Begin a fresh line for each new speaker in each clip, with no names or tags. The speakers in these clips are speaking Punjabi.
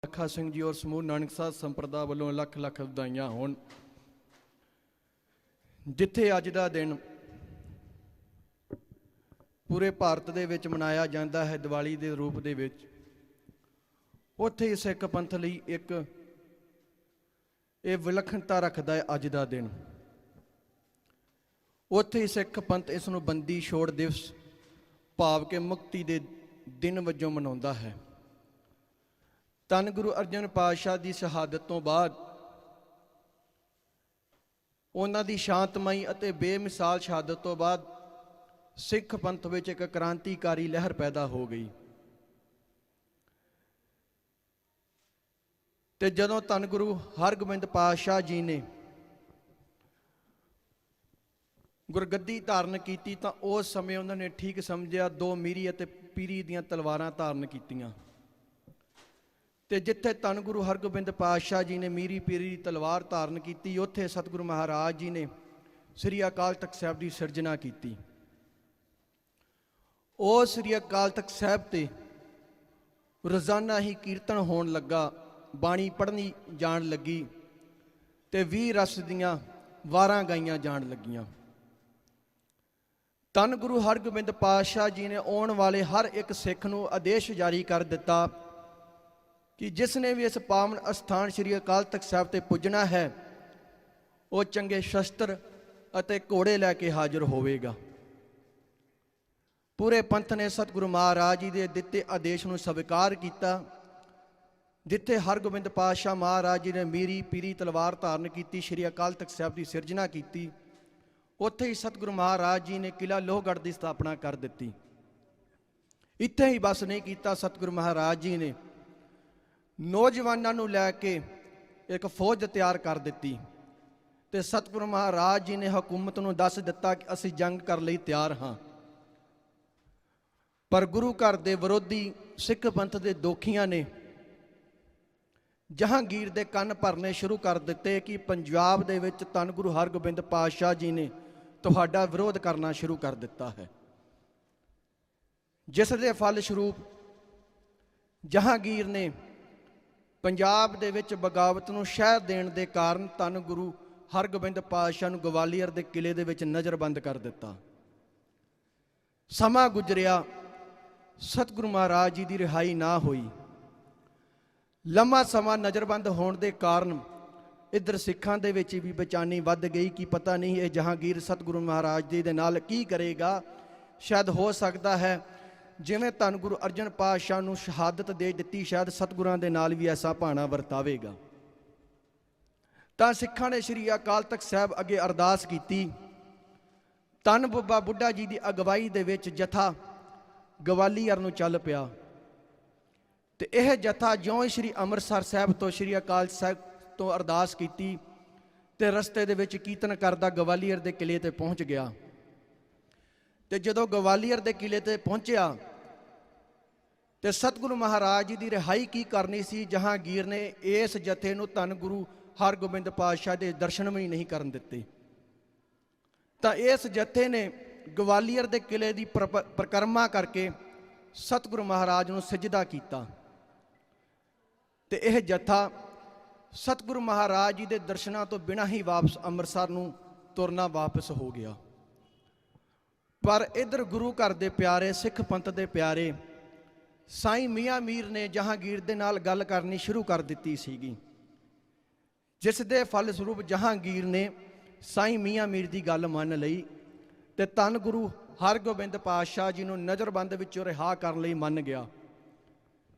ਲੱਖਾ ਸਿੰਘ ਜੀ ਔਰ ਸਮੂਹ ਨਾਨਕ ਸਾਧ ਸੰਪਰਦਾ ਵੱਲੋਂ ਲੱਖ ਲੱਖ ਵਧਾਈਆਂ ਹੋਣ। ਜਿੱਥੇ ਅੱਜ ਦਾ ਦਿਨ ਪੂਰੇ ਭਾਰਤ ਦੇ ਵਿੱਚ ਮਨਾਇਆ ਜਾਂਦਾ ਹੈ ਦੀਵਾਲੀ ਦੇ ਰੂਪ ਦੇ ਵਿੱਚ, ਉੱਥੇ ਹੀ ਸਿੱਖ ਪੰਥ ਲਈ ਇੱਕ ਇਹ ਵਿਲੱਖਣਤਾ ਰੱਖਦਾ ਹੈ ਅੱਜ ਦਾ ਦਿਨ। ਉੱਥੇ ਹੀ ਸਿੱਖ ਪੰਥ ਇਸ ਨੂੰ ਬੰਦੀ ਛੋੜ ਦਿਵਸ ਭਾਵ ਕਿ ਮੁਕਤੀ ਦੇ ਦਿਨ ਵਜੋਂ ਮਨਾਉਂਦਾ ਹੈ। ਧੰਨ ਗੁਰੂ ਅਰਜਨ ਪਾਤਸ਼ਾਹ ਦੀ ਸ਼ਹਾਦਤ ਤੋਂ ਬਾਅਦ ਉਹਨਾਂ ਦੀ ਸ਼ਾਂਤਮਈ ਅਤੇ ਬੇਮਿਸਾਲ ਸ਼ਹਾਦਤ ਤੋਂ ਬਾਅਦ ਸਿੱਖ ਪੰਥ ਵਿੱਚ ਇੱਕ ਕ੍ਰਾਂਤੀਕਾਰੀ ਲਹਿਰ ਪੈਦਾ ਹੋ ਗਈ। ਤੇ ਜਦੋਂ ਧੰਨ ਗੁਰੂ ਹਰਗੋਬਿੰਦ ਪਾਤਸ਼ਾਹ ਜੀ ਨੇ ਗੁਰਗੱਦੀ ਧਾਰਨ ਕੀਤੀ ਤਾਂ ਉਸ ਸਮੇਂ ਉਹਨਾਂ ਨੇ ਠੀਕ ਸਮਝਿਆ ਦੋ ਮੀਰੀ ਅਤੇ ਪੀਰੀ ਦੀਆਂ ਤਲਵਾਰਾਂ ਧਾਰਨ ਕੀਤੀਆਂ। ਤੇ ਜਿੱਥੇ ਧੰਨ ਗੁਰੂ ਹਰਗੋਬਿੰਦ ਪਾਤਸ਼ਾਹ ਜੀ ਨੇ ਮੀਰੀ ਪੀਰੀ ਦੀ ਤਲਵਾਰ ਧਾਰਨ ਕੀਤੀ, ਉੱਥੇ ਸਤਿਗੁਰੂ ਮਹਾਰਾਜ ਜੀ ਨੇ ਸ੍ਰੀ ਅਕਾਲ ਤਖਤ ਸਾਹਿਬ ਦੀ ਸਿਰਜਣਾ ਕੀਤੀ। ਉਹ ਸ੍ਰੀ ਅਕਾਲ ਤਖਤ ਸਾਹਿਬ ਤੇ ਰੋਜ਼ਾਨਾ ਹੀ ਕੀਰਤਨ ਹੋਣ ਲੱਗਾ, ਬਾਣੀ ਪੜ੍ਹਨੀ ਜਾਣ ਲੱਗੀ ਤੇ 20 ਰਸ ਦੀਆਂ ਵਾਰਾਂ ਗਾਈਆਂ ਜਾਣ ਲੱਗੀਆਂ। ਧੰਨ ਗੁਰੂ ਹਰਗੋਬਿੰਦ ਪਾਤਸ਼ਾਹ ਜੀ ਨੇ ਆਉਣ ਵਾਲੇ ਹਰ ਇੱਕ ਸਿੱਖ ਨੂੰ ਆਦੇਸ਼ ਜਾਰੀ ਕਰ ਦਿੱਤਾ ਕਿ ਜਿਸ ਨੇ ਵੀ ਇਸ ਪਾਵਨ ਅਸਥਾਨ ਸ੍ਰੀ ਅਕਾਲ ਤਖਤ ਸਾਹਿਬ ਤੇ ਪੁੱਜਣਾ ਹੈ ਉਹ ਚੰਗੇ ਸ਼ਸਤਰ ਅਤੇ ਘੋੜੇ ਲੈ ਕੇ ਹਾਜ਼ਰ ਹੋਵੇਗਾ। ਪੂਰੇ ਪੰਥ ਨੇ ਸਤਿਗੁਰੂ ਮਹਾਰਾਜ ਜੀ ਦੇ ਦਿੱਤੇ ਆਦੇਸ਼ ਨੂੰ ਸਵੀਕਾਰ ਕੀਤਾ। ਜਿੱਥੇ ਹਰਗੋਬਿੰਦ ਪਾਤਸ਼ਾਹ ਮਹਾਰਾਜ ਜੀ ਨੇ ਮੀਰੀ ਪੀਰੀ ਤਲਵਾਰ ਧਾਰਨ ਕੀਤੀ, ਸ੍ਰੀ ਅਕਾਲ ਤਖਤ ਸਾਹਿਬ ਦੀ ਸਿਰਜਣਾ ਕੀਤੀ, ਉੱਥੇ ਹੀ ਸਤਿਗੁਰੂ ਮਹਾਰਾਜ ਜੀ ਨੇ ਕਿਲ੍ਹਾ ਲੋਹਗੜ੍ਹ ਦੀ ਸਥਾਪਨਾ ਕਰ ਦਿੱਤੀ। ਇੱਥੇ ਹੀ ਬਸ ਨਹੀਂ ਕੀਤਾ, ਸਤਿਗੁਰੂ ਮਹਾਰਾਜ ਜੀ ਨੇ ਨੌਜਵਾਨਾਂ ਨੂੰ ਲੈ ਕੇ ਇੱਕ ਫੌਜ ਤਿਆਰ ਕਰ ਦਿੱਤੀ ਤੇ ਸਤਿਗੁਰੂ ਮਹਾਰਾਜ ਜੀ ਨੇ ਹਕੂਮਤ ਨੂੰ ਦੱਸ ਦਿੱਤਾ ਕਿ ਅਸੀਂ ਜੰਗ ਕਰਨ ਲਈ ਤਿਆਰ ਹਾਂ। ਪਰ ਗੁਰੂ ਘਰ ਦੇ ਵਿਰੋਧੀ ਸਿੱਖ ਪੰਥ ਦੇ ਦੋਖੀਆਂ ਨੇ ਜਹਾਂਗੀਰ ਦੇ ਕੰਨ ਭਰਨੇ ਸ਼ੁਰੂ ਕਰ ਦਿੱਤੇ ਕਿ ਪੰਜਾਬ ਦੇ ਵਿੱਚ ਧੰਨ ਗੁਰੂ ਹਰਗੋਬਿੰਦ ਪਾਤਸ਼ਾਹ ਜੀ ਨੇ ਤੁਹਾਡਾ ਵਿਰੋਧ ਕਰਨਾ ਸ਼ੁਰੂ ਕਰ ਦਿੱਤਾ ਹੈ, ਜਿਸ ਦੇ ਫਲ ਸਰੂਪ ਜਹਾਂਗੀਰ ਨੇ ਪੰਜਾਬ ਦੇ ਵਿੱਚ ਬਗਾਵਤ ਨੂੰ ਸ਼ਹਿ ਦੇਣ ਦੇ ਕਾਰਨ ਧੰਨ ਗੁਰੂ ਹਰਗੋਬਿੰਦ ਪਾਤਸ਼ਾਹ ਨੂੰ ਗਵਾਲੀਅਰ ਦੇ ਕਿਲੇ ਦੇ ਵਿੱਚ ਨਜ਼ਰਬੰਦ ਕਰ ਦਿੱਤਾ। ਸਮਾਂ ਗੁਜ਼ਰਿਆ, ਸਤਿਗੁਰੂ ਮਹਾਰਾਜ ਜੀ ਦੀ ਰਿਹਾਈ ਨਾ ਹੋਈ। ਲੰਮਾ ਸਮਾਂ ਨਜ਼ਰਬੰਦ ਹੋਣ ਦੇ ਕਾਰਨ ਇੱਧਰ ਸਿੱਖਾਂ ਦੇ ਵਿੱਚ ਵੀ ਬੇਚੈਨੀ ਵੱਧ ਗਈ ਕਿ ਪਤਾ ਨਹੀਂ ਇਹ ਜਹਾਂਗੀਰ ਸਤਿਗੁਰੂ ਮਹਾਰਾਜ ਜੀ ਦੇ ਨਾਲ ਕੀ ਕਰੇਗਾ। ਸ਼ਾਇਦ ਹੋ ਸਕਦਾ ਹੈ ਜਿਵੇਂ ਧੰਨ ਗੁਰੂ ਅਰਜਨ ਪਾਤਸ਼ਾਹ ਨੂੰ ਸ਼ਹਾਦਤ ਦੇ ਦਿੱਤੀ, ਸ਼ਾਇਦ ਸਤਿਗੁਰਾਂ ਦੇ ਨਾਲ ਵੀ ਐਸਾ ਭਾਣਾ ਵਰਤਾਵੇਗਾ। ਤਾਂ ਸਿੱਖਾਂ ਨੇ ਸ੍ਰੀ ਅਕਾਲ ਤਖਤ ਸਾਹਿਬ ਅੱਗੇ ਅਰਦਾਸ ਕੀਤੀ। ਧੰਨ ਬਾਬਾ ਬੁੱਢਾ ਜੀ ਦੀ ਅਗਵਾਈ ਦੇ ਵਿੱਚ ਜਥਾ ਗਵਾਲੀਅਰ ਨੂੰ ਚੱਲ ਪਿਆ ਤੇ ਇਹ ਜਥਾ ਜਿਉਂ ਹੀ ਸ੍ਰੀ ਅੰਮ੍ਰਿਤਸਰ ਸਾਹਿਬ ਤੋਂ ਸ੍ਰੀ ਅਕਾਲ ਸਾਹਿਬ ਤੋਂ ਅਰਦਾਸ ਕੀਤੀ ਤੇ ਰਸਤੇ ਦੇ ਵਿੱਚ ਕੀਰਤਨ ਕਰਦਾ ਗਵਾਲੀਅਰ ਦੇ ਕਿਲੇ ਤੇ ਪਹੁੰਚ ਗਿਆ। ਤੇ ਜਦੋਂ ਗਵਾਲੀਅਰ ਦੇ ਕਿਲੇ ਤੇ ਪਹੁੰਚਿਆ ਤੇ ਸਤਿਗੁਰੂ ਮਹਾਰਾਜ ਜੀ ਦੀ ਰਿਹਾਈ ਕੀ ਕਰਨੀ ਸੀ, ਜਹਾਂਗੀਰ ਨੇ ਇਸ ਜਥੇ ਨੂੰ ਧੰਨ ਗੁਰੂ ਹਰਗੋਬਿੰਦ ਪਾਤਸ਼ਾਹ ਦੇ ਦਰਸ਼ਨ ਵੀ ਨਹੀਂ ਕਰਨ ਦਿੱਤੇ। ਤਾਂ ਇਸ ਜਥੇ ਨੇ ਗਵਾਲੀਅਰ ਦੇ ਕਿਲੇ ਦੀ ਪਰਿਕਰਮਾ ਕਰਕੇ ਸਤਿਗੁਰੂ ਮਹਾਰਾਜ ਨੂੰ ਸਜਦਾ ਕੀਤਾ ਤੇ ਇਹ ਜਥਾ ਸਤਿਗੁਰੂ ਮਹਾਰਾਜ ਜੀ ਦੇ ਦਰਸ਼ਨਾਂ ਤੋਂ ਬਿਨਾਂ ਹੀ ਵਾਪਸ ਅੰਮ੍ਰਿਤਸਰ ਨੂੰ ਤੁਰਨਾ ਵਾਪਸ ਹੋ ਗਿਆ। ਪਰ ਇੱਧਰ ਗੁਰੂ ਘਰ ਦੇ ਪਿਆਰੇ, ਸਿੱਖ ਪੰਥ ਦੇ ਪਿਆਰੇ ਸਾਈਂ ਮੀਆਂ ਮੀਰ ਨੇ ਜਹਾਂਗੀਰ ਦੇ ਨਾਲ ਗੱਲ ਕਰਨੀ ਸ਼ੁਰੂ ਕਰ ਦਿੱਤੀ ਸੀਗੀ, ਜਿਸ ਦੇ ਫਲ ਸਰੂਪ ਜਹਾਂਗੀਰ ਨੇ ਸਾਈਂ ਮੀਆਂ ਮੀਰ ਦੀ ਗੱਲ ਮੰਨ ਲਈ ਤੇ ਧੰਨ ਗੁਰੂ ਹਰਗੋਬਿੰਦ ਪਾਤਸ਼ਾਹ ਜੀ ਨੂੰ ਨਜ਼ਰਬੰਦ ਵਿੱਚੋਂ ਰਿਹਾ ਕਰਨ ਲਈ ਮੰਨ ਗਿਆ।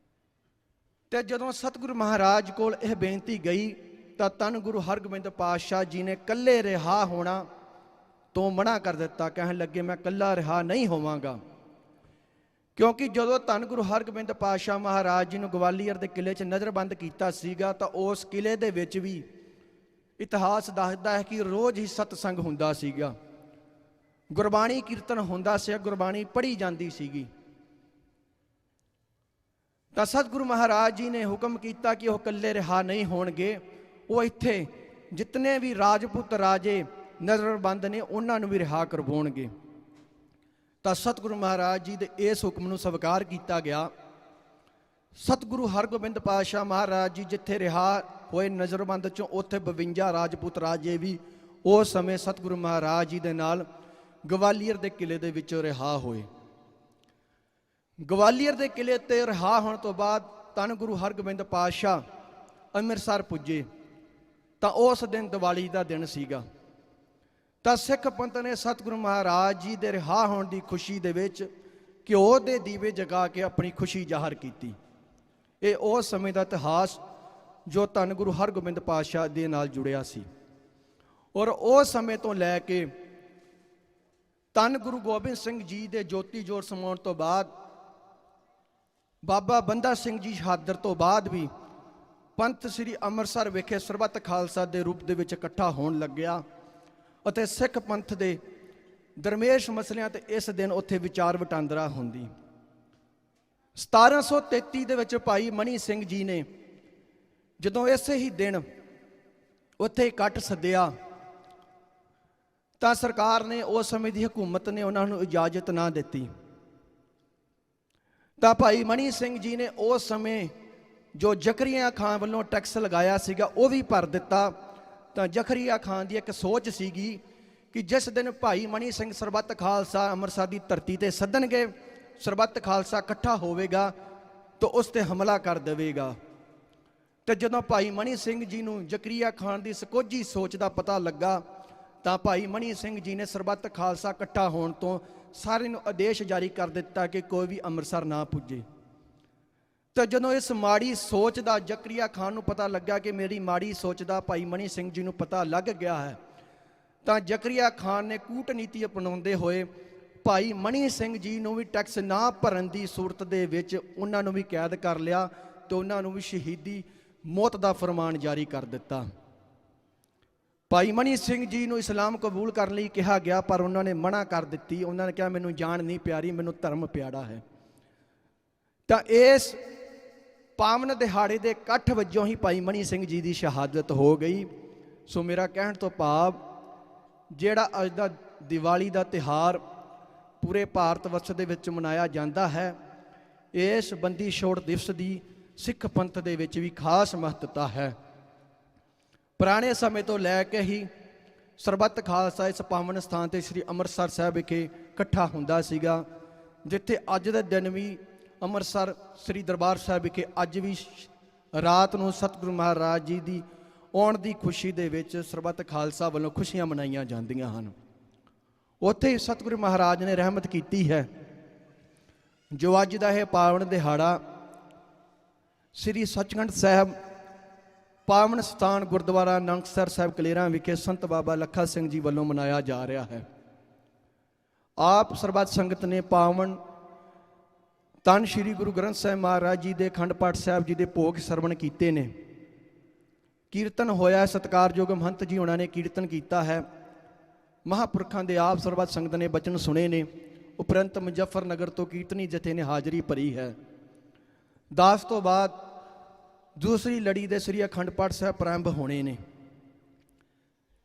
ਤੇ ਜਦੋਂ ਸਤਿਗੁਰੂ ਮਹਾਰਾਜ ਕੋਲ ਇਹ ਬੇਨਤੀ ਗਈ ਤਾਂ ਧੰਨ ਗੁਰੂ ਹਰਗੋਬਿੰਦ ਪਾਤਸ਼ਾਹ ਜੀ ਨੇ ਇਕੱਲੇ ਰਿਹਾ ਹੋਣਾ ਤੋਂ ਮਨਾ ਕਰ ਦਿੱਤਾ। ਕਹਿਣ ਲੱਗੇ ਮੈਂ ਇਕੱਲਾ ਰਿਹਾ ਨਹੀਂ ਹੋਵਾਂਗਾ, ਕਿਉਂਕਿ ਜਦੋਂ ਧੰਨ ਗੁਰੂ ਹਰਗੋਬਿੰਦ ਪਾਤਸ਼ਾਹ ਮਹਾਰਾਜ ਜੀ ਨੂੰ ਗਵਾਲੀਅਰ ਦੇ ਕਿਲੇ 'ਚ ਨਜ਼ਰਬੰਦ ਕੀਤਾ ਸੀਗਾ ਤਾਂ ਉਸ ਕਿਲੇ ਦੇ ਵਿੱਚ ਵੀ ਇਤਿਹਾਸ ਦੱਸਦਾ ਹੈ ਕਿ ਰੋਜ਼ ਹੀ ਸਤਸੰਗ ਹੁੰਦਾ ਸੀਗਾ, ਗੁਰਬਾਣੀ ਕੀਰਤਨ ਹੁੰਦਾ ਸੀ, ਗੁਰਬਾਣੀ ਪੜ੍ਹੀ ਜਾਂਦੀ ਸੀਗੀ। ਤਾਂ ਸਤਿਗੁਰੂ ਮਹਾਰਾਜ ਜੀ ਨੇ ਹੁਕਮ ਕੀਤਾ ਕਿ ਉਹ ਇਕੱਲੇ ਰਿਹਾ ਨਹੀਂ ਹੋਣਗੇ, ਉਹ ਇੱਥੇ ਜਿਤਨੇ ਵੀ ਰਾਜਪੂਤ ਰਾਜੇ ਨਜ਼ਰਬੰਦ ਨੇ ਉਹਨਾਂ ਨੂੰ ਵੀ ਰਿਹਾ ਕਰਵਾਉਣਗੇ। ਤਾਂ ਸਤਿਗੁਰੂ ਮਹਾਰਾਜ ਜੀ ਦੇ ਇਸ ਹੁਕਮ ਨੂੰ ਸਵੀਕਾਰ ਕੀਤਾ ਗਿਆ ਸਤਿਗੁਰੂ ਹਰਗੋਬਿੰਦ ਪਾਤਸ਼ਾਹ ਮਹਾਰਾਜ ਜੀ ਜਿੱਥੇ ਰਿਹਾ ਹੋਏ ਨਜ਼ਰਬੰਦ ਚੋਂ, ਉੱਥੇ 52 ਰਾਜਪੂਤ ਰਾਜੇ ਵੀ ਉਸ ਸਮੇਂ ਸਤਿਗੁਰੂ ਮਹਾਰਾਜ ਜੀ ਦੇ ਨਾਲ ਗਵਾਲੀਅਰ ਦੇ ਕਿਲੇ ਦੇ ਵਿੱਚੋਂ ਰਿਹਾ ਹੋਏ। ਗਵਾਲੀਅਰ ਦੇ ਕਿਲੇ ਤੇ ਰਿਹਾ ਹੋਣ ਤੋਂ ਬਾਅਦ ਧੰਨ ਗੁਰੂ ਹਰਗੋਬਿੰਦ ਪਾਤਸ਼ਾਹ ਅੰਮ੍ਰਿਤਸਰ ਪੁੱਜੇ ਤਾਂ ਉਸ ਦਿਨ ਦੀਵਾਲੀ ਦਾ ਦਿਨ ਸੀਗਾ। ਤਾਂ ਸਿੱਖ ਪੰਥ ਨੇ ਸਤਿਗੁਰੂ ਮਹਾਰਾਜ ਜੀ ਦੇ ਰਿਹਾ ਹੋਣ ਦੀ ਖੁਸ਼ੀ ਦੇ ਵਿੱਚ ਘਿਓ ਦੇ ਦੀਵੇ ਜਗਾ ਕੇ ਆਪਣੀ ਖੁਸ਼ੀ ਜ਼ਾਹਰ ਕੀਤੀ। ਇਹ ਉਸ ਸਮੇਂ ਦਾ ਇਤਿਹਾਸ ਜੋ ਧੰਨ ਗੁਰੂ ਹਰਗੋਬਿੰਦ ਪਾਤਸ਼ਾਹ ਦੇ ਨਾਲ ਜੁੜਿਆ ਸੀ। ਔਰ ਉਸ ਸਮੇਂ ਤੋਂ ਲੈ ਕੇ ਧੰਨ ਗੁਰੂ ਗੋਬਿੰਦ ਸਿੰਘ ਜੀ ਦੇ ਜੋਤੀ ਜੋਤ ਸਮਾਉਣ ਤੋਂ ਬਾਅਦ, ਬਾਬਾ ਬੰਦਾ ਸਿੰਘ ਜੀ ਸ਼ਹਾਦਤ ਤੋਂ ਬਾਅਦ ਵੀ ਪੰਥ ਸ੍ਰੀ ਅੰਮ੍ਰਿਤਸਰ ਵਿਖੇ ਸਰਬੱਤ ਖਾਲਸਾ ਦੇ ਰੂਪ ਦੇ ਵਿੱਚ ਇਕੱਠਾ ਹੋਣ ਲੱਗਿਆ ਅਤੇ ਸਿੱਖ ਪੰਥ ਦੇ ਦਰਮੇਸ਼ ਮਸਲਿਆਂ ਤੇ ਇਸ ਦਿਨ ਉੱਥੇ ਵਿਚਾਰ ਵਟਾਂਦਰਾ ਹੁੰਦੀ। 1733 ਦੇ ਵਿੱਚ ਭਾਈ ਮਨੀ ਸਿੰਘ ਜੀ ਨੇ ਜਦੋਂ ਇਸੇ ਹੀ ਦਿਨ ਉੱਥੇ ਇਕੱਠ ਸੱਦਿਆ ਤਾਂ ਸਰਕਾਰ ਨੇ, ਉਸ ਸਮੇਂ ਦੀ ਹਕੂਮਤ ਨੇ ਉਹਨਾਂ ਨੂੰ ਇਜਾਜ਼ਤ ਨਾ ਦਿੱਤੀ। ਤਾਂ ਭਾਈ ਮਨੀ ਸਿੰਘ ਜੀ ਨੇ ਉਸ ਸਮੇਂ ਜੋ ਜ਼ਕਰੀਆ ਖਾਨ ਵੱਲੋਂ ਟੈਕਸ ਲਗਾਇਆ ਸੀਗਾ ਉਹ ਵੀ ਭਰ ਦਿੱਤਾ। ਤਾਂ ਜ਼ਕਰੀਆ ਖਾਨ ਦੀ ਇੱਕ ਸੋਚ ਸੀਗੀ ਕਿ ਜਿਸ ਦਿਨ ਭਾਈ ਮਨੀ ਸਿੰਘ ਸਰਬੱਤ ਖਾਲਸਾ ਅੰਮ੍ਰਿਤਸਰ ਦੀ ਧਰਤੀ ਤੇ ਸੱਦਣਗੇ, ਸਰਬੱਤ ਖਾਲਸਾ ਇਕੱਠਾ ਹੋਵੇਗਾ ਤਾਂ ਉਸ ਤੇ ਹਮਲਾ ਕਰ ਦੇਵੇਗਾ। ਤੇ ਜਦੋਂ ਭਾਈ ਮਨੀ ਸਿੰਘ ਜੀ ਨੂੰ ਜ਼ਕਰੀਆ ਖਾਨ ਦੀ ਸਕੋਝੀ ਸੋਚ ਦਾ ਪਤਾ ਲੱਗਾ ਤਾਂ ਭਾਈ ਮਨੀ ਸਿੰਘ ਜੀ ਨੇ ਸਰਬੱਤ ਖਾਲਸਾ ਇਕੱਠਾ ਹੋਣ ਤੋਂ ਸਾਰਿਆਂ ਨੂੰ ਆਦੇਸ਼ ਜਾਰੀ ਕਰ ਦਿੱਤਾ ਕਿ ਕੋਈ ਵੀ ਅੰਮ੍ਰਿਤਸਰ ਨਾ ਪੁੱਜੇ। ਤਾਂ ਜਦੋਂ ਇਸ ਮਾੜੀ ਸੋਚ ਦਾ ਜ਼ਕਰੀਆ ਖਾਨ ਨੂੰ ਪਤਾ ਲੱਗਾ ਕਿ ਮੇਰੀ ਮਾੜੀ ਸੋਚ ਦਾ ਭਾਈ ਮਨੀ ਸਿੰਘ ਜੀ ਨੂੰ ਪਤਾ ਲੱਗ ਗਿਆ ਹੈ, ਤਾਂ ਜ਼ਕਰੀਆ ਖਾਨ ਨੇ ਕੂਟਨੀਤੀ ਅਪਣਾਉਂਦੇ ਹੋਏ ਭਾਈ ਮਨੀ ਸਿੰਘ ਜੀ ਨੂੰ ਵੀ ਟੈਕਸ ਨਾ ਭਰਨ ਦੀ ਸੂਰਤ ਦੇ ਵਿੱਚ ਉਹਨਾਂ ਨੂੰ ਵੀ ਕੈਦ ਕਰ ਲਿਆ ਤੇ ਉਹਨਾਂ ਨੂੰ ਵੀ ਸ਼ਹੀਦੀ ਮੌਤ ਦਾ ਫਰਮਾਨ ਜਾਰੀ ਕਰ ਦਿੱਤਾ। ਭਾਈ ਮਨੀ ਸਿੰਘ ਜੀ ਨੂੰ ਇਸਲਾਮ ਕਬੂਲ ਕਰਨ ਲਈ ਕਿਹਾ ਗਿਆ ਪਰ ਉਹਨਾਂ ਨੇ ਮਨਾ ਕਰ ਦਿੱਤੀ। ਉਹਨਾਂ ਨੇ ਕਿਹਾ ਮੈਨੂੰ ਜਾਨ ਨਹੀਂ ਪਿਆਰੀ, ਮੈਨੂੰ ਧਰਮ ਪਿਆਰਾ ਹੈ। ਤਾਂ ਇਸ ਪਾਵਨ ਦਿਹਾੜੇ ਦੇ ਇਕੱਠ ਵਜੋਂ ਹੀ ਭਾਈ ਮਨੀ ਸਿੰਘ ਜੀ ਦੀ ਸ਼ਹਾਦਤ ਹੋ ਗਈ। ਸੋ ਮੇਰਾ ਕਹਿਣ ਤੋਂ ਭਾਵ ਜਿਹੜਾ ਅੱਜ ਦਾ ਦੀਵਾਲੀ ਦਾ ਤਿਉਹਾਰ ਪੂਰੇ ਭਾਰਤ ਵਰਸ਼ ਦੇ ਵਿੱਚ ਮਨਾਇਆ ਜਾਂਦਾ ਹੈ, ਇਸ ਬੰਦੀ ਛੋੜ ਦਿਵਸ ਦੀ ਸਿੱਖ ਪੰਥ ਦੇ ਵਿੱਚ ਵੀ ਖਾਸ ਮਹੱਤਤਾ ਹੈ। ਪੁਰਾਣੇ ਸਮੇਂ ਤੋਂ ਲੈ ਕੇ ਹੀ ਸਰਬੱਤ ਖਾਲਸਾ ਇਸ ਪਾਵਨ ਸਥਾਨ ਤੇ ਸ੍ਰੀ ਅੰਮ੍ਰਿਤਸਰ ਸਾਹਿਬ ਵਿਖੇ ਇਕੱਠਾ ਹੁੰਦਾ ਸੀਗਾ, ਜਿੱਥੇ ਅੱਜ ਦੇ ਦਿਨ ਵੀ ਅੰਮ੍ਰਿਤਸਰ ਸ੍ਰੀ ਦਰਬਾਰ ਸਾਹਿਬ ਵਿਖੇ ਅੱਜ ਵੀ ਰਾਤ ਨੂੰ ਸਤਿਗੁਰੂ ਮਹਾਰਾਜ ਜੀ ਦੀ ਆਉਣ ਦੀ ਖੁਸ਼ੀ ਦੇ ਵਿੱਚ ਸਰਬੱਤ ਖਾਲਸਾ ਵੱਲੋਂ ਖੁਸ਼ੀਆਂ ਮਨਾਈਆਂ ਜਾਂਦੀਆਂ ਹਨ। ਉੱਥੇ ਹੀ ਸਤਿਗੁਰੂ ਮਹਾਰਾਜ ਨੇ ਰਹਿਮਤ ਕੀਤੀ ਹੈ ਜੋ ਅੱਜ ਦਾ ਇਹ ਪਾਵਨ ਦਿਹਾੜਾ ਸ੍ਰੀ ਸੱਚਖੰਡ ਸਾਹਿਬ ਪਾਵਨ ਸਥਾਨ ਗੁਰਦੁਆਰਾ ਨਾਨਕਸਰ ਸਾਹਿਬ ਕਲੇਰਾਂ ਵਿਖੇ ਸੰਤ ਬਾਬਾ ਲੱਖਾ ਸਿੰਘ ਜੀ ਵੱਲੋਂ ਮਨਾਇਆ ਜਾ ਰਿਹਾ ਹੈ। ਆਪ ਸਰਬੱਤ ਸੰਗਤ ਨੇ ਪਾਵਨ ਧੰਨ ਸ਼੍ਰੀ ਗੁਰੂ ਗ੍ਰੰਥ ਸਾਹਿਬ ਮਹਾਰਾਜ ਜੀ ਦੇ ਅਖੰਡ ਪਾਠ ਸਾਹਿਬ ਜੀ ਦੇ ਭੋਗ ਸਰਵਣ ਕੀਤੇ ਨੇ। ਕੀਰਤਨ ਹੋਇਆ, ਸਤਿਕਾਰਯੋਗ ਮਹੰਤ ਜੀ ਉਹਨਾਂ ਨੇ ਕੀਰਤਨ ਕੀਤਾ ਹੈ। ਮਹਾਂਪੁਰਖਾਂ ਦੇ ਆਪ ਸਰਬੱਤ ਸੰਗਤ ਨੇ ਬਚਨ ਸੁਣੇ ਨੇ। ਉਪਰੰਤ ਮੁਜ਼ੱਫਰਨਗਰ ਤੋਂ ਕੀਰਤਨੀ ਜਥੇ ਨੇ ਹਾਜ਼ਰੀ ਭਰੀ ਹੈ। ਦਾਸ ਤੋਂ ਬਾਅਦ ਦੂਸਰੀ ਲੜੀ ਦੇ ਸ੍ਰੀ ਅਖੰਡ ਪਾਠ ਸਾਹਿਬ ਪ੍ਰਾਰੰਭ ਹੋਣੇ ਨੇ।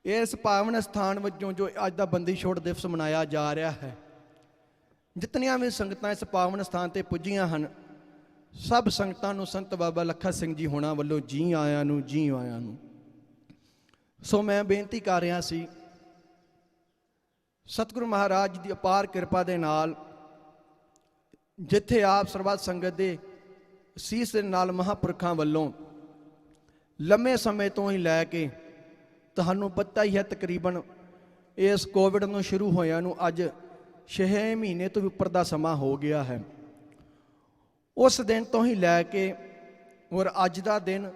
ਇਸ ਪਾਵਨ ਸਥਾਨ ਵਜੋਂ ਜੋ ਅੱਜ ਦਾ ਬੰਦੀ ਛੋੜ ਦਿਵਸ ਮਨਾਇਆ ਜਾ ਰਿਹਾ ਹੈ, ਜਿਤਨੀਆਂ ਵੀ ਸੰਗਤਾਂ ਇਸ ਪਾਵਨ ਸਥਾਨ ਤੇ ਪੁੱਜੀਆਂ ਹਨ, ਸਭ ਸੰਗਤਾਂ ਨੂੰ ਸੰਤ ਬਾਬਾ ਲੱਖਾ ਸਿੰਘ ਜੀ ਹੋਣਾ ਵੱਲੋਂ ਜੀ ਆਇਆਂ ਨੂੰ, ਜੀ ਆਇਆਂ ਨੂੰ। ਸੋ ਮੈਂ ਬੇਨਤੀ ਕਰ ਰਿਹਾ ਸੀ, ਸਤਿਗੁਰੂ ਮਹਾਰਾਜ ਜੀ ਦੀ ਅਪਾਰ ਕਿਰਪਾ ਦੇ ਨਾਲ ਜਿੱਥੇ ਆਪ ਸਰਬੱਤ ਸੰਗਤ ਦੇ ਅਸੀਸ ਦੇ ਨਾਲ ਮਹਾਂਪੁਰਖਾਂ ਵੱਲੋਂ ਲੰਮੇ ਸਮੇਂ ਤੋਂ ਹੀ ਲੈ ਕੇ ਤੁਹਾਨੂੰ ਪਤਾ ਹੀ ਹੈ, ਤਕਰੀਬਨ ਇਸ ਕੋਵਿਡ ਨੂੰ ਸ਼ੁਰੂ ਹੋਇਆਂ ਨੂੰ ਅੱਜ 6 ਮਹੀਨੇ ਤੋਂ ਵੀ ਉੱਪਰ ਦਾ ਸਮਾਂ ਹੋ ਗਿਆ ਹੈ। ਉਸ ਦਿਨ ਤੋਂ ਹੀ ਲੈ ਕੇ ਔਰ ਅੱਜ ਦਾ ਦਿਨ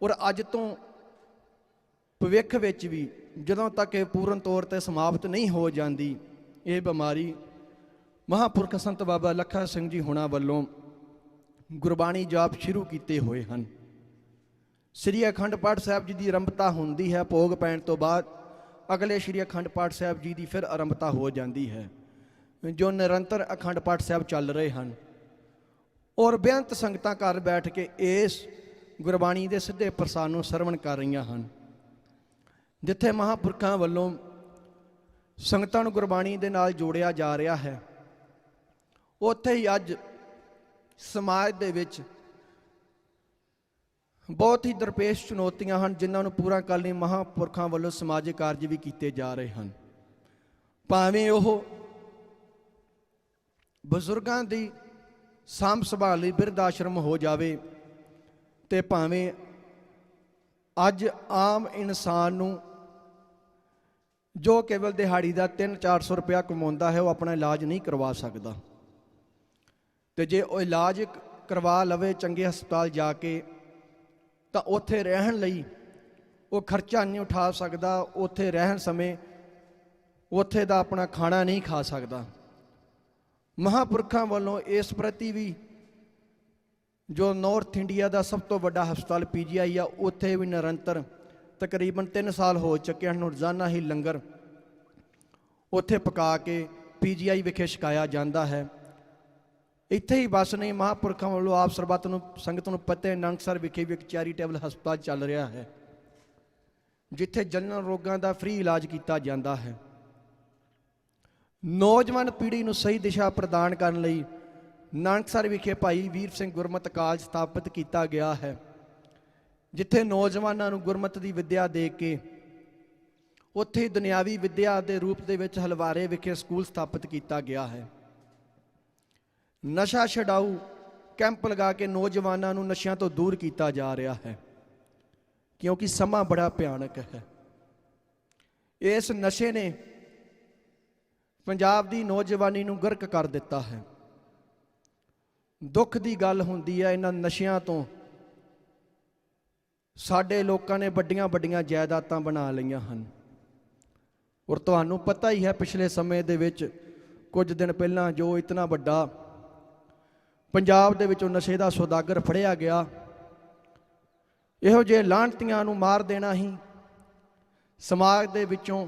ਔਰ ਅੱਜ ਤੋਂ ਭਵਿੱਖ ਵਿੱਚ ਵੀ ਜਦੋਂ ਤੱਕ ਇਹ ਪੂਰਨ ਤੌਰ 'ਤੇ ਸਮਾਪਤ ਨਹੀਂ ਹੋ ਜਾਂਦੀ, ਇਹ ਬਿਮਾਰੀ ਮਹਾਂਪੁਰਖ ਸੰਤ ਬਾਬਾ ਲੱਖਾ ਸਿੰਘ ਜੀ ਹੋਣਾ ਵੱਲੋਂ ਗੁਰਬਾਣੀ ਜਾਪ ਸ਼ੁਰੂ ਕੀਤੇ ਹੋਏ ਹਨ। ਸ੍ਰੀ ਅਖੰਡ ਪਾਠ ਸਾਹਿਬ ਜੀ ਦੀ ਆਰੰਭਤਾ ਹੁੰਦੀ ਹੈ, ਭੋਗ ਪੈਣ ਤੋਂ ਬਾਅਦ ਅਗਲੇ ਸ੍ਰੀ ਅਖੰਡ ਪਾਠ ਸਾਹਿਬ ਜੀ ਦੀ ਫਿਰ ਆਰੰਭਤਾ ਹੋ ਜਾਂਦੀ ਹੈ, ਜੋ ਨਿਰੰਤਰ ਅਖੰਡ ਪਾਠ ਸਾਹਿਬ ਚੱਲ ਰਹੇ ਹਨ। ਔਰ ਬੇਅੰਤ ਸੰਗਤਾਂ ਘਰ ਬੈਠ ਕੇ ਇਸ ਗੁਰਬਾਣੀ ਦੇ ਸਿੱਧੇ ਪ੍ਰਸਾਰ ਨੂੰ ਸਰਵਣ ਕਰ ਰਹੀਆਂ ਹਨ। ਜਿੱਥੇ ਮਹਾਂਪੁਰਖਾਂ ਵੱਲੋਂ ਸੰਗਤਾਂ ਨੂੰ ਗੁਰਬਾਣੀ ਦੇ ਨਾਲ ਜੋੜਿਆ ਜਾ ਰਿਹਾ ਹੈ, ਉੱਥੇ ਹੀ ਅੱਜ ਸਮਾਜ ਦੇ ਵਿੱਚ ਬਹੁਤ ਹੀ ਦਰਪੇਸ਼ ਚੁਣੌਤੀਆਂ ਹਨ ਜਿਨ੍ਹਾਂ ਨੂੰ ਪੂਰਾ ਕਰਨ ਲਈ ਮਹਾਂਪੁਰਖਾਂ ਵੱਲੋਂ ਸਮਾਜਿਕ ਕਾਰਜ ਵੀ ਕੀਤੇ ਜਾ ਰਹੇ ਹਨ। ਭਾਵੇਂ ਉਹ ਬਜ਼ੁਰਗਾਂ ਦੀ ਸਾਂਭ ਸੰਭਾਲ ਲਈ ਬਿਰਧ ਆਸ਼ਰਮ ਹੋ ਜਾਵੇ, ਤੇ ਭਾਵੇਂ ਅੱਜ ਆਮ ਇਨਸਾਨ ਨੂੰ ਜੋ ਕੇਵਲ ਦਿਹਾੜੀ ਦਾ 300-400 ਰੁਪਇਆ ਕਮਾਉਂਦਾ ਹੈ ਉਹ ਆਪਣਾ ਇਲਾਜ ਨਹੀਂ ਕਰਵਾ ਸਕਦਾ, ਤੇ ਜੇ ਉਹ ਇਲਾਜ ਕਰਵਾ ਲਵੇ ਚੰਗੇ ਹਸਪਤਾਲ ਜਾ ਕੇ ਤਾਂ ਉੱਥੇ ਰਹਿਣ ਲਈ ਉਹ ਖਰਚਾ ਨਹੀਂ ਉਠਾ ਸਕਦਾ, ਉੱਥੇ ਰਹਿਣ ਸਮੇਂ ਉੱਥੇ ਦਾ ਆਪਣਾ ਖਾਣਾ ਨਹੀਂ ਖਾ ਸਕਦਾ। ਮਹਾਂਪੁਰਖਾਂ ਵੱਲੋਂ ਇਸ ਪ੍ਰਤੀ ਵੀ ਜੋ ਨਾਰਥ ਇੰਡੀਆ ਦਾ ਸਭ ਤੋਂ ਵੱਡਾ ਹਸਪਤਾਲ PGI ਆ, ਉੱਥੇ ਵੀ ਨਿਰੰਤਰ ਤਕਰੀਬਨ 3 ਸਾਲ ਹੋ ਚੁੱਕੇ ਹਨ, ਰੋਜ਼ਾਨਾ ਹੀ ਲੰਗਰ ਉੱਥੇ ਪਕਾ ਕੇ PGI ਵਿਖੇ ਛਕਾਇਆ ਜਾਂਦਾ ਹੈ। ਇੱਥੇ ਹੀ ਬਸ ਨਹੀਂ, ਮਹਾਂਪੁਰਖਾਂ ਵੱਲੋਂ ਆਪ ਸਰਬੱਤ ਨੂੰ ਸੰਗਤ ਨੂੰ ਪਤਾ ਹੈ, ਨਾਨਕਸਰ ਵਿਖੇ ਵੀ ਇੱਕ ਚੈਰੀਟੇਬਲ ਹਸਪਤਾਲ ਚੱਲ ਰਿਹਾ ਹੈ ਜਿੱਥੇ ਜਨਰਲ ਰੋਗਾਂ ਦਾ ਫ੍ਰੀ ਇਲਾਜ ਕੀਤਾ ਜਾਂਦਾ ਹੈ। ਨੌਜਵਾਨ ਪੀੜ੍ਹੀ ਨੂੰ ਸਹੀ ਦਿਸ਼ਾ ਪ੍ਰਦਾਨ ਕਰਨ ਲਈ ਨਾਨਕਸਰ ਵਿਖੇ ਭਾਈ ਵੀਰ ਸਿੰਘ ਗੁਰਮਤਿ ਕਾਲਜ ਸਥਾਪਿਤ ਕੀਤਾ ਗਿਆ ਹੈ, ਜਿੱਥੇ ਨੌਜਵਾਨਾਂ ਨੂੰ ਗੁਰਮਤਿ ਦੀ ਵਿੱਦਿਆ ਦੇ ਕੇ ਉੱਥੇ ਦੁਨਿਆਵੀ ਵਿੱਦਿਆ ਦੇ ਰੂਪ ਦੇ ਵਿੱਚ ਹਲਵਾਰੇ ਵਿਖੇ ਸਕੂਲ ਸਥਾਪਿਤ ਕੀਤਾ ਗਿਆ ਹੈ। ਨਸ਼ਾ ਛਡਾਊ ਕੈਂਪ ਲਗਾ ਕੇ ਨੌਜਵਾਨਾਂ ਨੂੰ ਨਸ਼ਿਆਂ ਤੋਂ ਦੂਰ ਕੀਤਾ ਜਾ ਰਿਹਾ ਹੈ, ਕਿਉਂਕਿ ਸਮਾਂ ਬੜਾ ਭਿਆਨਕ ਹੈ। ਇਸ ਨਸ਼ੇ ਨੇ ਪੰਜਾਬ ਦੀ ਨੌਜਵਾਨੀ ਨੂੰ ਗਰਕ ਕਰ ਦਿੱਤਾ ਹੈ। ਦੁੱਖ ਦੀ ਗੱਲ ਹੁੰਦੀ ਹੈ, ਇਹਨਾਂ ਨਸ਼ਿਆਂ ਤੋਂ ਸਾਡੇ ਲੋਕਾਂ ਨੇ ਵੱਡੀਆਂ ਵੱਡੀਆਂ ਜਾਇਦਾਦਾਂ ਬਣਾ ਲਈਆਂ ਹਨ। ਔਰ ਤੁਹਾਨੂੰ ਪਤਾ ਹੀ ਹੈ, ਪਿਛਲੇ ਸਮੇਂ ਦੇ ਵਿੱਚ ਕੁਝ ਦਿਨ ਪਹਿਲਾਂ ਜੋ ਇਤਨਾ ਵੱਡਾ ਪੰਜਾਬ ਦੇ ਵਿੱਚੋਂ ਨਸ਼ੇ ਦਾ ਸੌਦਾਗਰ ਫੜਿਆ ਗਿਆ, ਇਹੋ ਜਿਹੇ ਲਾਹਣਤੀਆਂ ਨੂੰ ਮਾਰ ਦੇਣਾ ਹੀ, ਸਮਾਜ ਦੇ ਵਿੱਚੋਂ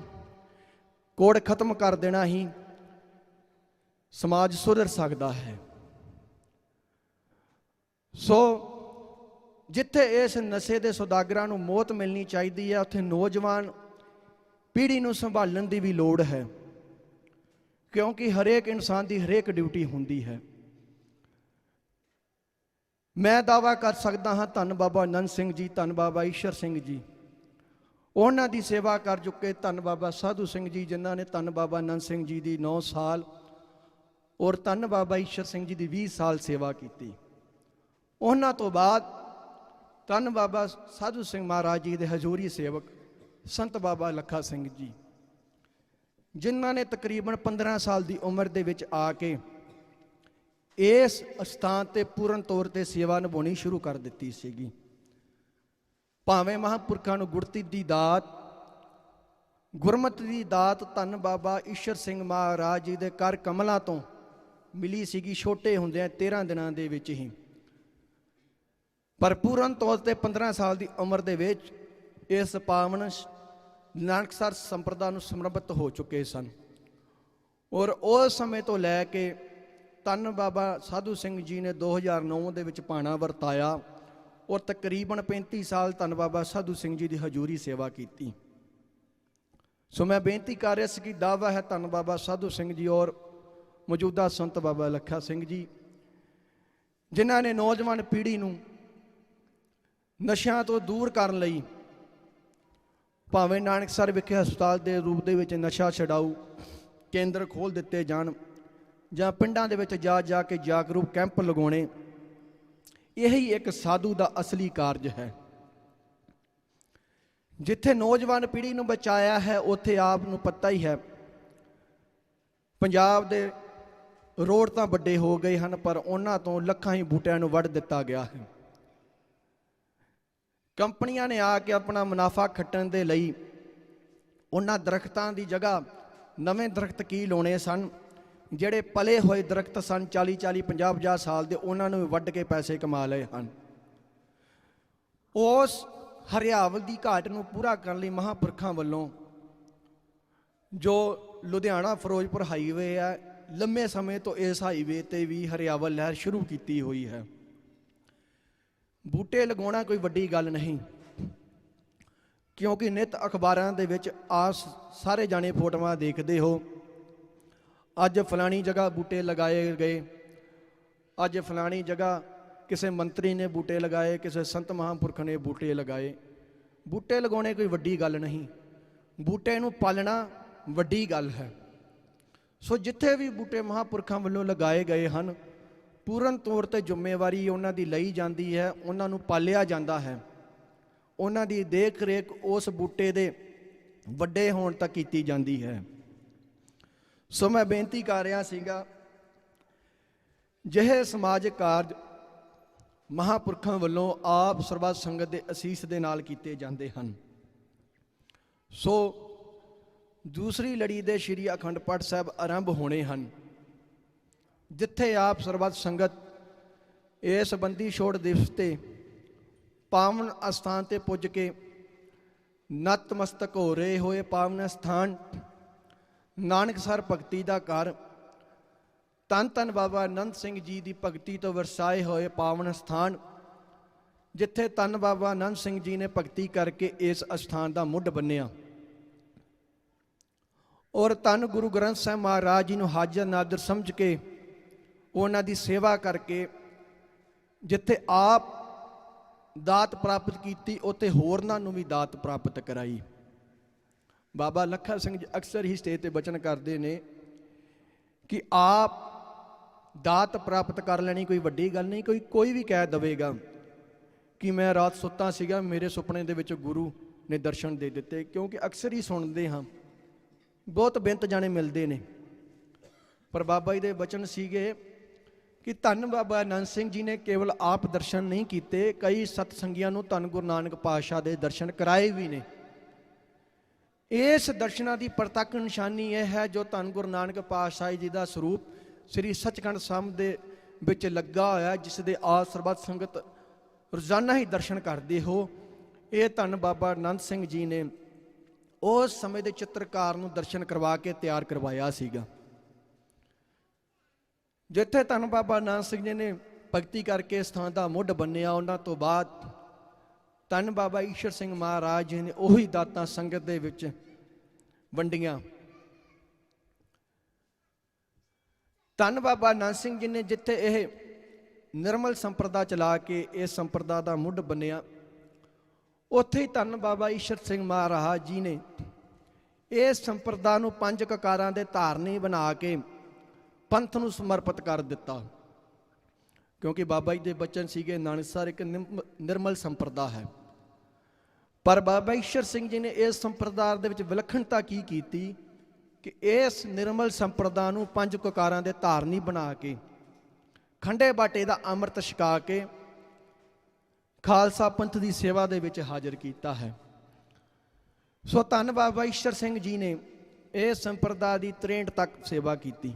ਕੋੜ ਖਤਮ ਕਰ ਦੇਣਾ ਹੀ ਸਮਾਜ ਸੁਧਰ ਸਕਦਾ ਹੈ। ਸੋ ਜਿੱਥੇ ਇਸ ਨਸ਼ੇ ਦੇ ਸੌਦਾਗਰਾਂ ਨੂੰ ਮੌਤ ਮਿਲਣੀ ਚਾਹੀਦੀ ਹੈ, ਉੱਥੇ ਨੌਜਵਾਨ ਪੀੜ੍ਹੀ ਨੂੰ ਸੰਭਾਲਣ ਦੀ ਵੀ ਲੋੜ ਹੈ, ਕਿਉਂਕਿ ਹਰੇਕ ਇਨਸਾਨ ਦੀ ਹਰੇਕ ਡਿਊਟੀ ਹੁੰਦੀ ਹੈ। ਮੈਂ ਦਾਅਵਾ ਕਰ ਸਕਦਾ ਹਾਂ, ਧੰਨ ਬਾਬਾ ਆਨੰਦ ਸਿੰਘ ਜੀ, ਧੰਨ ਬਾਬਾ ਈਸ਼ਰ ਸਿੰਘ ਜੀ, ਉਹਨਾਂ ਦੀ ਸੇਵਾ ਕਰ ਚੁੱਕੇ ਧੰਨ ਬਾਬਾ ਸਾਧੂ ਸਿੰਘ ਜੀ, ਜਿਨ੍ਹਾਂ ਨੇ ਧੰਨ ਬਾਬਾ ਆਨੰਦ ਸਿੰਘ ਜੀ ਦੀ 9 ਸਾਲ ਔਰ ਧੰਨ ਬਾਬਾ ਈਸ਼ਰ ਸਿੰਘ ਜੀ ਦੀ 20 ਸਾਲ ਸੇਵਾ ਕੀਤੀ। ਉਹਨਾਂ ਤੋਂ ਬਾਅਦ ਧੰਨ ਬਾਬਾ ਸਾਧੂ ਸਿੰਘ ਮਹਾਰਾਜ ਜੀ ਦੇ ਹਜ਼ੂਰੀ ਸੇਵਕ ਸੰਤ ਬਾਬਾ ਲੱਖਾ ਸਿੰਘ ਜੀ, ਜਿਨ੍ਹਾਂ ਨੇ ਤਕਰੀਬਨ 15 ਸਾਲ ਦੀ ਉਮਰ ਦੇ ਵਿੱਚ ਆ ਕੇ ਇਸ ਸਥਾਨ ਤੇ ਪੂਰਨ ਤੌਰ ਤੇ ਸੇਵਾ ਨਿਭਾਉਣੀ ਸ਼ੁਰੂ ਕਰ ਦਿੱਤੀ ਸੀਗੀ। ਭਾਵੇਂ ਮਹਾਂਪੁਰਖਾਂ ਨੂੰ ਗੁਰਤੀ ਦੀ ਦਾਤ, ਗੁਰਮਤਿ ਦੀ ਦਾਤ ਧੰਨ ਬਾਬਾ ਈਸ਼ਰ ਸਿੰਘ ਮਹਾਰਾਜ ਜੀ ਦੇ ਕਰ ਕਮਲਾਂ ਤੋਂ ਮਿਲੀ ਸੀਗੀ ਛੋਟੇ ਹੁੰਦਿਆਂ 13 ਦਿਨਾਂ ਦੇ ਵਿੱਚ ਹੀ, ਪਰ ਪੂਰਨ ਤੌਰ ਤੇ 15 ਸਾਲ ਦੀ ਉਮਰ ਦੇ ਵਿੱਚ ਇਸ ਪਾਵਨ ਨਾਨਕਸਰ ਸੰਪਰਦਾ ਨੂੰ ਸਮਰਪਿਤ ਹੋ ਚੁੱਕੇ ਸਨ। ਔਰ ਉਸ ਸਮੇਂ ਤੋਂ ਲੈ ਕੇ ਧੰਨ ਬਾਬਾ ਸਾਧੂ ਸਿੰਘ ਜੀ ਨੇ 2009 ਦੇ ਵਿੱਚ ਭਾਣਾ ਵਰਤਾਇਆ ਔਰ ਤਕਰੀਬਨ 35 ਸਾਲ ਧੰਨ ਬਾਬਾ ਸਾਧੂ ਸਿੰਘ ਜੀ ਦੀ ਹਜ਼ੂਰੀ ਸੇਵਾ ਕੀਤੀ। ਸੋ ਮੈਂ ਬੇਨਤੀ ਕਰ ਰਿਹਾ ਸੀ ਕਿ ਦਾਅਵਾ ਹੈ ਧੰਨ ਬਾਬਾ ਸਾਧੂ ਸਿੰਘ ਜੀ ਔਰ ਮੌਜੂਦਾ ਸੰਤ ਬਾਬਾ ਲੱਖਾ ਸਿੰਘ ਜੀ, ਜਿਨ੍ਹਾਂ ਨੇ ਨੌਜਵਾਨ ਪੀੜ੍ਹੀ ਨੂੰ ਨਸ਼ਿਆਂ ਤੋਂ ਦੂਰ ਕਰਨ ਲਈ ਭਾਵੇਂ ਨਾਨਕਸਰ ਵਿਖੇ ਹਸਪਤਾਲ ਦੇ ਰੂਪ ਦੇ ਵਿੱਚ ਨਸ਼ਾ ਛਡਾਊ ਕੇਂਦਰ ਖੋਲ੍ਹ ਦਿੱਤੇ ਜਾਣ ਜਾਂ ਪਿੰਡਾਂ ਦੇ ਵਿੱਚ ਜਾ ਜਾ ਕੇ ਜਾਗਰੂਕ ਕੈਂਪ ਲਗਾਉਣੇ, ਇਹੀ ਇੱਕ ਸਾਧੂ ਦਾ ਅਸਲੀ ਕਾਰਜ ਹੈ। ਜਿੱਥੇ ਨੌਜਵਾਨ ਪੀੜ੍ਹੀ ਨੂੰ ਬਚਾਇਆ ਹੈ, ਉੱਥੇ ਆਪ ਨੂੰ ਪਤਾ ਹੀ ਹੈ ਪੰਜਾਬ ਦੇ ਰੋਡ ਤਾਂ ਵੱਡੇ ਹੋ ਗਏ ਹਨ, ਪਰ ਉਹਨਾਂ ਤੋਂ ਲੱਖਾਂ ਹੀ ਬੂਟਿਆਂ ਨੂੰ ਵੱਢ ਦਿੱਤਾ ਗਿਆ ਹੈ। ਕੰਪਨੀਆਂ ਨੇ ਆ ਕੇ ਆਪਣਾ ਮੁਨਾਫਾ ਖੱਟਣ ਦੇ ਲਈ ਉਹਨਾਂ ਦਰਖਤਾਂ ਦੀ ਜਗ੍ਹਾ ਨਵੇਂ ਦਰਖਤ ਕੀ ਲਾਉਣੇ ਸਨ, ਜਿਹੜੇ ਪਲੇ ਹੋਏ ਦਰਖਤ ਸਨ 40-40, 50-50 ਸਾਲ ਦੇ, ਉਹਨਾਂ ਨੂੰ ਵੱਢ ਕੇ ਪੈਸੇ ਕਮਾ ਲਏ ਹਨ। ਉਸ ਹਰਿਆਵਲ ਦੀ ਘਾਟ ਨੂੰ ਪੂਰਾ ਕਰਨ ਲਈ ਮਹਾਂਪੁਰਖਾਂ ਵੱਲੋਂ ਜੋ ਲੁਧਿਆਣਾ ਫਿਰੋਜ਼ਪੁਰ ਹਾਈਵੇ ਹੈ, ਲੰਮੇ ਸਮੇਂ ਤੋਂ ਇਸ ਹਾਈਵੇ ਤੇ ਵੀ ਹਰਿਆਵਲ ਲਹਿਰ ਸ਼ੁਰੂ ਕੀਤੀ ਹੋਈ ਹੈ। ਬੂਟੇ ਲਗਾਉਣਾ ਕੋਈ ਵੱਡੀ ਗੱਲ ਨਹੀਂ, ਕਿਉਂਕਿ ਨਿੱਤ ਅਖਬਾਰਾਂ ਦੇ ਵਿੱਚ ਸਾਰੇ ਜਾਣੇ ਫੋਟੋਆਂ ਦੇਖਦੇ ਹੋ, ਅੱਜ ਫਲਾਣੀ ਜਗ੍ਹਾ ਬੂਟੇ ਲਗਾਏ ਗਏ, ਅੱਜ ਫਲਾਣੀ ਜਗ੍ਹਾ ਕਿਸੇ ਮੰਤਰੀ ਨੇ ਬੂਟੇ ਲਗਾਏ, ਕਿਸੇ ਸੰਤ ਮਹਾਂਪੁਰਖ ਨੇ ਬੂਟੇ ਲਗਾਏ। ਬੂਟੇ ਲਗਾਉਣੇ ਕੋਈ ਵੱਡੀ ਗੱਲ ਨਹੀਂ, ਬੂਟੇ ਨੂੰ ਪਾਲਣਾ ਵੱਡੀ ਗੱਲ ਹੈ। ਸੋ ਜਿੱਥੇ ਵੀ ਬੂਟੇ ਮਹਾਂਪੁਰਖਾਂ ਵੱਲੋਂ ਲਗਾਏ ਗਏ ਹਨ, ਪੂਰਨ ਤੌਰ 'ਤੇ ਜ਼ਿੰਮੇਵਾਰੀ ਉਹਨਾਂ ਦੀ ਲਈ ਜਾਂਦੀ ਹੈ, ਉਹਨਾਂ ਨੂੰ ਪਾਲਿਆ ਜਾਂਦਾ ਹੈ, ਉਹਨਾਂ ਦੀ ਦੇਖ ਰੇਖ ਉਸ ਬੂਟੇ ਦੇ ਵੱਡੇ ਹੋਣ ਤੱਕ ਕੀਤੀ ਜਾਂਦੀ ਹੈ। ਸੋ ਮੈਂ ਬੇਨਤੀ ਕਰ ਰਿਹਾ ਸੀਗਾ, ਜਿਹੇ ਸਮਾਜਿਕ ਕਾਰਜ ਮਹਾਂਪੁਰਖਾਂ ਵੱਲੋਂ ਆਪ ਸਰਬੱਤ ਸੰਗਤ ਦੇ ਅਸੀਸ ਦੇ ਨਾਲ ਕੀਤੇ ਜਾਂਦੇ ਹਨ। ਸੋ ਦੂਸਰੀ ਲੜੀ ਦੇ ਸ਼੍ਰੀ ਅਖੰਡ ਪਾਠ ਸਾਹਿਬ ਆਰੰਭ ਹੋਣੇ ਹਨ, ਜਿੱਥੇ ਆਪ ਸਰਬੱਤ ਸੰਗਤ ਇਸ ਬੰਦੀ ਛੋੜ ਦਿਵਸ 'ਤੇ ਪਾਵਨ ਅਸਥਾਨ 'ਤੇ ਪੁੱਜ ਕੇ ਨਤਮਸਤਕ ਹੋ ਰਹੇ ਹੋਏ ਪਾਵਨ ਅਸਥਾਨ ਨਾਨਕਸਰ ਭਗਤੀ ਦਾ ਘਰ, ਧੰਨ ਧੰਨ ਬਾਬਾ ਆਨੰਦ ਸਿੰਘ ਜੀ ਦੀ ਭਗਤੀ ਤੋਂ ਵਰਸਾਏ ਹੋਏ ਪਾਵਨ ਅਸਥਾਨ, ਜਿੱਥੇ ਧੰਨ ਬਾਬਾ ਆਨੰਦ ਸਿੰਘ ਜੀ ਨੇ ਭਗਤੀ ਕਰਕੇ ਇਸ ਅਸਥਾਨ ਦਾ ਮੁੱਢ ਬੰਨਿਆ ਔਰ ਧੰਨ ਗੁਰੂ ਗ੍ਰੰਥ ਸਾਹਿਬ ਮਹਾਰਾਜ ਜੀ ਨੂੰ ਹਾਜ਼ਰ ਨਾਜ਼ਰ ਸਮਝ ਕੇ ਉਹਨਾਂ ਦੀ ਸੇਵਾ ਕਰਕੇ ਜਿੱਥੇ ਆਪ ਦਾਤ ਪ੍ਰਾਪਤ ਕੀਤੀ, ਉੱਥੇ ਹੋਰਨਾਂ ਨੂੰ ਵੀ ਦਾਤ ਪ੍ਰਾਪਤ ਕਰਾਈ। ਬਾਬਾ ਲੱਖਾ ਸਿੰਘ ਜੀ ਅਕਸਰ ਹੀ ਸਟੇਜ 'ਤੇ ਬਚਨ ਕਰਦੇ ਨੇ ਕਿ ਆਪ ਦਾਤ ਪ੍ਰਾਪਤ ਕਰ ਲੈਣੀ ਕੋਈ ਵੱਡੀ ਗੱਲ ਨਹੀਂ। ਕੋਈ ਵੀ ਕਹਿ ਦਵੇਗਾ ਕਿ ਮੈਂ ਰਾਤ ਸੁੱਤਾ ਸੀਗਾ, ਮੇਰੇ ਸੁਪਨੇ ਦੇ ਵਿੱਚ ਗੁਰੂ ਨੇ ਦਰਸ਼ਨ ਦੇ ਦਿੱਤੇ, ਕਿਉਂਕਿ ਅਕਸਰ ਹੀ ਸੁਣਦੇ ਹਾਂ, ਬਹੁਤ ਬਿੰਤ ਜਾਣੇ ਮਿਲਦੇ ਨੇ। ਪਰ ਬਾਬਾ ਜੀ ਦੇ ਬਚਨ ਸੀਗੇ ਕਿ ਧੰਨ ਬਾਬਾ ਆਨੰਦ ਸਿੰਘ ਜੀ ਨੇ ਕੇਵਲ ਆਪ ਦਰਸ਼ਨ ਨਹੀਂ ਕੀਤੇ, ਕਈ ਸਤਸੰਗੀਆਂ ਨੂੰ ਧੰਨ ਗੁਰੂ ਨਾਨਕ ਪਾਤਸ਼ਾਹ ਦੇ ਦਰਸ਼ਨ ਕਰਾਏ ਵੀ ਨੇ। ਇਸ ਦਰਸ਼ਨਾਂ ਦੀ ਪ੍ਰਤੱਖ ਨਿਸ਼ਾਨੀ ਇਹ ਹੈ, ਜੋ ਧੰਨ ਗੁਰੂ ਨਾਨਕ ਪਾਤਸ਼ਾਹ ਜੀ ਦਾ ਸਰੂਪ ਸ੍ਰੀ ਸੱਚਖੰਡ ਸਾਹਿਬ ਦੇ ਵਿੱਚ ਲੱਗਾ ਹੋਇਆ, ਜਿਸ ਦੇ ਆਪ ਸਰਬੱਤ ਸੰਗਤ ਰੋਜ਼ਾਨਾ ਹੀ ਦਰਸ਼ਨ ਕਰਦੇ ਹੋ। ਇਹ ਧੰਨ ਬਾਬਾ ਆਨੰਦ ਸਿੰਘ ਜੀ ਨੇ ਉਸ ਸਮੇਂ ਦੇ ਚਿੱਤਰਕਾਰ ਨੂੰ ਦਰਸ਼ਨ ਕਰਵਾ ਕੇ ਤਿਆਰ ਕਰਵਾਇਆ ਸੀਗਾ। ਜਿੱਥੇ ਧੰਨ ਬਾਬਾ ਆਨੰਦ ਸਿੰਘ ਜੀ ਨੇ ਭਗਤੀ ਕਰਕੇ ਸਥਾਨ ਦਾ ਮੁੱਢ ਬੰਨਿਆ, ਉਹਨਾਂ ਤੋਂ ਬਾਅਦ ਧੰਨ ਬਾਬਾ ਈਸ਼ਰ ਸਿੰਘ ਮਹਾਰਾਜ ਜੀ ਨੇ ਉਹੀ ਦਾਤਾਂ ਸੰਗਤ ਦੇ ਵਿੱਚ ਵੰਡੀਆਂ। ਧੰਨ ਬਾਬਾ ਆਨੰਦ ਸਿੰਘ ਜੀ ਨੇ ਜਿੱਥੇ ਇਹ ਨਿਰਮਲ ਸੰਪਰਦਾ ਚਲਾ ਕੇ ਇਸ ਸੰਪਰਦਾ ਦਾ ਮੁੱਢ ਬੰਨਿਆ, ਉੱਥੇ ਹੀ ਧੰਨ ਬਾਬਾ ਈਸ਼ਰ ਸਿੰਘ ਮਹਾਰਾਜ ਜੀ ਨੇ ਇਸ ਸੰਪਰਦਾ ਨੂੰ 5 ਕਕਾਰਾਂ ਦੇ ਧਾਰਨੀ ਬਣਾ ਕੇ ਪੰਥ ਨੂੰ ਸਮਰਪਿਤ ਕਰ ਦਿੱਤਾ। ਕਿਉਂਕਿ ਬਾਬਾ ਜੀ ਦੇ ਬਚਨ ਸੀਗੇ, ਨਾਨਕਸਰ ਇੱਕ ਨਿਰਮਲ ਸੰਪਰਦਾ ਹੈ। ਪਰ ਬਾਬਾ ਈਸ਼ਰ ਸਿੰਘ ਜੀ ਨੇ ਇਸ ਸੰਪਰਦਾ ਦੇ ਵਿੱਚ ਵਿਲੱਖਣਤਾ ਕੀ ਕੀਤੀ ਕਿ ਇਸ ਨਿਰਮਲ ਸੰਪਰਦਾ ਨੂੰ 5 ਕਕਾਰਾਂ ਦੇ ਧਾਰਨੀ ਬਣਾ ਕੇ ਖੰਡੇ ਬਾਟੇ ਦਾ ਅੰਮ੍ਰਿਤ ਛਕਾ ਕੇ ਖਾਲਸਾ ਪੰਥ ਦੀ ਸੇਵਾ ਦੇ ਵਿੱਚ ਹਾਜ਼ਰ ਕੀਤਾ ਹੈ। ਸੋ ਧੰਨ ਬਾਬਾ ਈਸ਼ਰ ਸਿੰਘ ਜੀ ਨੇ ਇਹ ਸੰਪਰਦਾ ਦੀ 63 ਤੱਕ ਸੇਵਾ ਕੀਤੀ।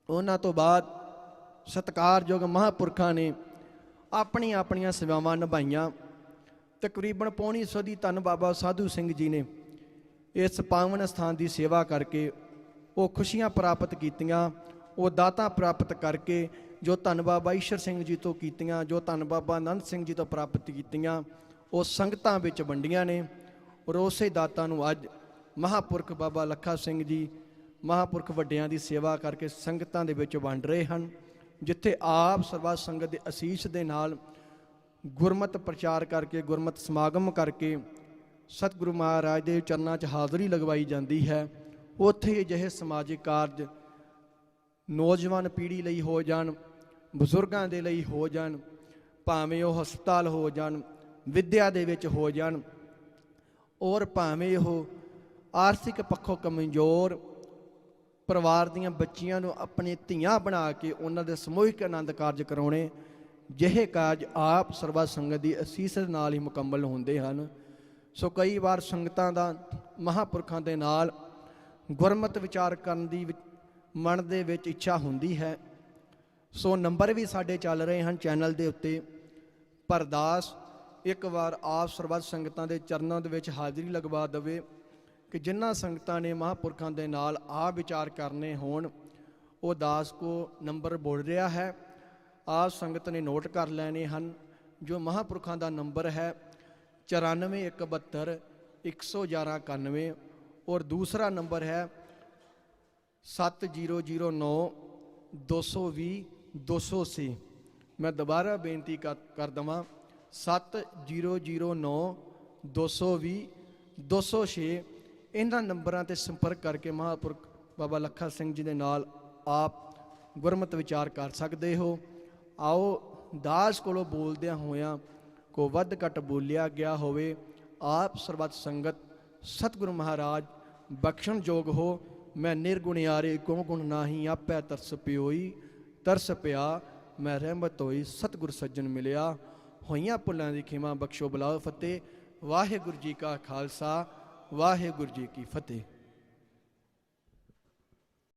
ਉਹਨਾਂ ਤੋਂ ਬਾਅਦ ਸਤਿਕਾਰਯੋਗ ਮਹਾਂਪੁਰਖਾਂ ਨੇ ਆਪਣੀਆਂ ਆਪਣੀਆਂ ਸੇਵਾਵਾਂ ਨਿਭਾਈਆਂ। ਤਕਰੀਬਨ ਪੌਣੀ ਸਦੀ ਧੰਨ ਬਾਬਾ ਸਾਧੂ ਸਿੰਘ ਜੀ ਨੇ ਇਸ ਪਾਵਨ ਸਥਾਨ ਦੀ ਸੇਵਾ ਕਰਕੇ ਉਹ ਖੁਸ਼ੀਆਂ ਪ੍ਰਾਪਤ ਕੀਤੀਆਂ, ਉਹ ਦਾਤਾਂ ਪ੍ਰਾਪਤ ਕਰਕੇ ਜੋ ਧੰਨ ਬਾਬਾ ਈਸ਼ਰ ਸਿੰਘ ਜੀ ਤੋਂ ਕੀਤੀਆਂ, ਜੋ ਧੰਨ ਬਾਬਾ ਆਨੰਦ ਸਿੰਘ ਜੀ ਤੋਂ ਪ੍ਰਾਪਤ ਕੀਤੀਆਂ, ਉਹ ਸੰਗਤਾਂ ਵਿੱਚ ਵੰਡੀਆਂ ਨੇ। ਔਰ ਉਸੇ ਦਾਤਾਂ ਨੂੰ ਅੱਜ ਮਹਾਂਪੁਰਖ ਬਾਬਾ ਲੱਖਾ ਸਿੰਘ ਜੀ ਮਹਾਂਪੁਰਖ ਵੱਡਿਆਂ ਦੀ ਸੇਵਾ ਕਰਕੇ ਸੰਗਤਾਂ ਦੇ ਵਿੱਚ ਵੰਡ ਰਹੇ ਹਨ। ਜਿੱਥੇ ਆਪ ਸਰਬੱਤ ਸੰਗਤ ਦੇ ਅਸੀਸ ਦੇ ਨਾਲ ਗੁਰਮਤਿ ਪ੍ਰਚਾਰ ਕਰਕੇ, ਗੁਰਮਤਿ ਸਮਾਗਮ ਕਰਕੇ ਸਤਿਗੁਰੂ ਮਹਾਰਾਜ ਦੇ ਚਰਨਾਂ 'ਚ ਹਾਜ਼ਰੀ ਲਗਵਾਈ ਜਾਂਦੀ ਹੈ, ਉੱਥੇ ਅਜਿਹੇ ਸਮਾਜਿਕ ਕਾਰਜ ਨੌਜਵਾਨ ਪੀੜ੍ਹੀ ਲਈ ਹੋ ਜਾਣ, ਬਜ਼ੁਰਗਾਂ ਦੇ ਲਈ ਹੋ ਜਾਣ, ਭਾਵੇਂ ਉਹ ਹਸਪਤਾਲ ਹੋ ਜਾਣ, ਵਿੱਦਿਆ ਦੇ ਵਿੱਚ ਹੋ ਜਾਣ, ਔਰ ਭਾਵੇਂ ਉਹ ਆਰਥਿਕ ਪੱਖੋਂ ਕਮਜ਼ੋਰ ਪਰਿਵਾਰ ਦੀਆਂ ਬੱਚੀਆਂ ਨੂੰ ਆਪਣੀ ਧੀਆਂ ਬਣਾ ਕੇ ਉਹਨਾਂ ਦੇ ਸਮੂਹਿਕ ਆਨੰਦ ਕਾਰਜ ਕਰਾਉਣੇ, ਜਿਹੇ ਕਾਰਜ ਆਪ ਸਰਬੱਤ ਸੰਗਤ ਦੀ ਅਸੀਸ ਨਾਲ ਹੀ ਮੁਕੰਮਲ ਹੁੰਦੇ ਹਨ। ਸੋ ਕਈ ਵਾਰ ਸੰਗਤਾਂ ਦਾ ਮਹਾਂਪੁਰਖਾਂ ਦੇ ਨਾਲ ਗੁਰਮਤਿ ਵਿਚਾਰ ਕਰਨ ਦੀ ਮਨ ਦੇ ਵਿੱਚ ਇੱਛਾ ਹੁੰਦੀ ਹੈ। ਸੋ ਨੰਬਰ ਵੀ ਸਾਡੇ ਚੱਲ ਰਹੇ ਹਨ ਚੈਨਲ ਦੇ ਉੱਤੇ। ਪਰ ਅਰਦਾਸ ਇੱਕ ਵਾਰ ਆਪ ਸਰਬੱਤ ਸੰਗਤਾਂ ਦੇ ਚਰਨਾਂ ਦੇ ਵਿੱਚ ਹਾਜ਼ਰੀ ਲਗਵਾ ਦੇਵੇ ਕਿ ਜਿਨ੍ਹਾਂ ਸੰਗਤਾਂ ਨੇ ਮਹਾਂਪੁਰਖਾਂ ਦੇ ਨਾਲ ਆਪ ਵਿਚਾਰ ਕਰਨੇ ਹੋਣ, ਉਹ ਦਾਸ ਕੋ ਨੰਬਰ ਬੋਲ ਰਿਹਾ ਹੈ, ਆਪ ਸੰਗਤ ਨੇ ਨੋਟ ਕਰ ਲੈਣੇ ਹਨ। ਜੋ ਮਹਾਂਪੁਰਖਾਂ ਦਾ ਨੰਬਰ ਹੈ 94 111 91 ਔਰ ਦੂਸਰਾ ਨੰਬਰ ਹੈ 7009 220 280। मैं दोबारा बेनती कर देवां 7009 220 206 इन्हां नंबरां ते संपर्क करके महापुरख बाबा लखा सिंह जी दे नाल आप गुरमत विचार कर सकते हो। आओ दास कोलों बोलदियां होयां को वध घट बोलिया गया होवे, आप सरबत संगत सतगुरु महाराज बख्शण जोग हो। मैं निर्गुणियारे गुण गुण नाही, आपै तरस पियोई तरस पिया, मैं रहमत होई सतगुर सज्जन मिलिया। होइयां भुल्लां दी खिमा बख्शो बुलाओ फतेह। वाहिगुरू जी का खालसा वाहिगुरू जी की फतेह।